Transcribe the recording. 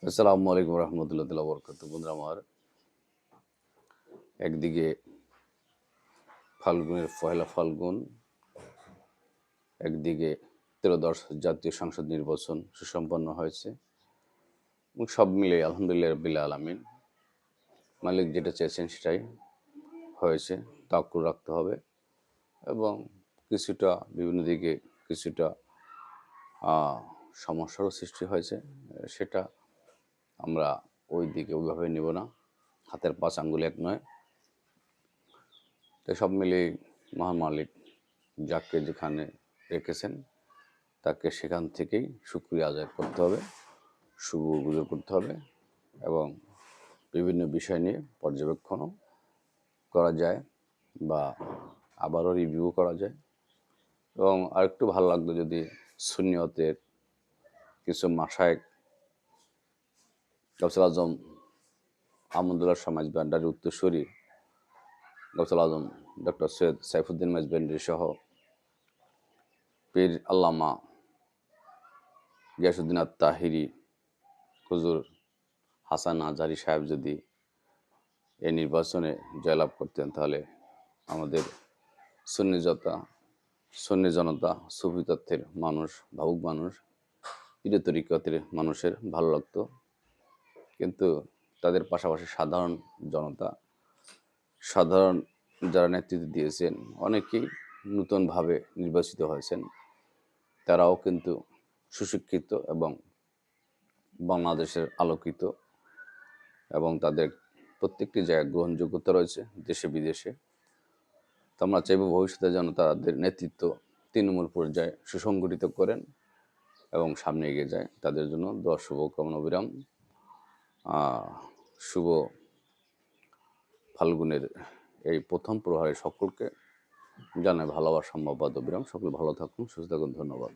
আসসালামু আলাইকুম রহমতুল্লাহ বরকাত। বন্ধুরা আমার, একদিকে ফাল্গুনের পহেলা ফাল্গুন, একদিকে ত্রয়োদশ জাতীয় সংসদ নির্বাচন সুসম্পন্ন হয়েছে এবং সব মিলে আলহামদুলিল্লাহ রাব্বিল আলামিন, মালিক যেটা চেয়েছেন সেটাই হয়েছে। তাওয়াক্কুল রাখতে হবে এবং কিছুটা বিভিন্ন দিকে কিছুটা সমস্যারও সৃষ্টি হয়েছে। সেটা আমরা ওই দিকে ওইভাবে নেব না, হাতের ৫ আঙ্গুল এক নয়। তো সব মিলিয়ে মহান মালিক যাকে যেখানে রেখেছেন তাকে সেখান থেকেই শুকরিয়া আদায় করতে হবে, শুকরগুজার করতে হবে এবং বিভিন্ন বিষয় নিয়ে পর্যবেক্ষণও করা যায় বা আবারও রিভিউ করা যায়। এবং আরেকটু ভালো লাগতো যদি সুন্নিয়তের কিছু মাশায়েখ, গাউসুল আজম আহমদুল্লাহ শাহ মাইজ ভান্ডারী উত্তরসূরি, গাউসুল আজম ডক্টর সৈয়দ সাইফুদ্দিন মাইজ ভান্ডারী সহ পীর আল্লামা গিয়াসউদ্দিন আত-তাহিরি, হুজুর হাসান আজহারী সাহেব যদি এই নির্বাচনে জয়লাভ করতেন, তাহলে আমাদের সুন্নি জনতা, সুফি তত্ত্বের মানুষ, ভাবুক মানুষ, পীর তরিকতের মানুষের ভালো লাগতো। কিন্তু তাদের পাশাপাশি সাধারণ জনতা, সাধারণ যারা নেতৃত্ব দিয়েছেন, অনেকেই নূতনভাবে নির্বাচিত হয়েছেন। তারাও কিন্তু সুশিক্ষিত এবং বাংলাদেশের আলোকিত এবং তাদের প্রত্যেকটি জায়গায় গ্রহণযোগ্যতা রয়েছে দেশে বিদেশে। তো আমরা চাইব ভবিষ্যতে যেন তাদের নেতৃত্ব তৃণমূল পর্যায়ে সুসংগঠিত করেন এবং সামনে এগিয়ে যায়। তাদের জন্য দোয়া শুভকামনা অবিরাম। শুভ ফাল্গুনের এই প্রথম প্রহারে সকলকে জানাই ভালোবাসা, সম্মাবাদ, অবিরাম। সকলে ভালো থাকুন, সুস্থ থাকুন। ধন্যবাদ।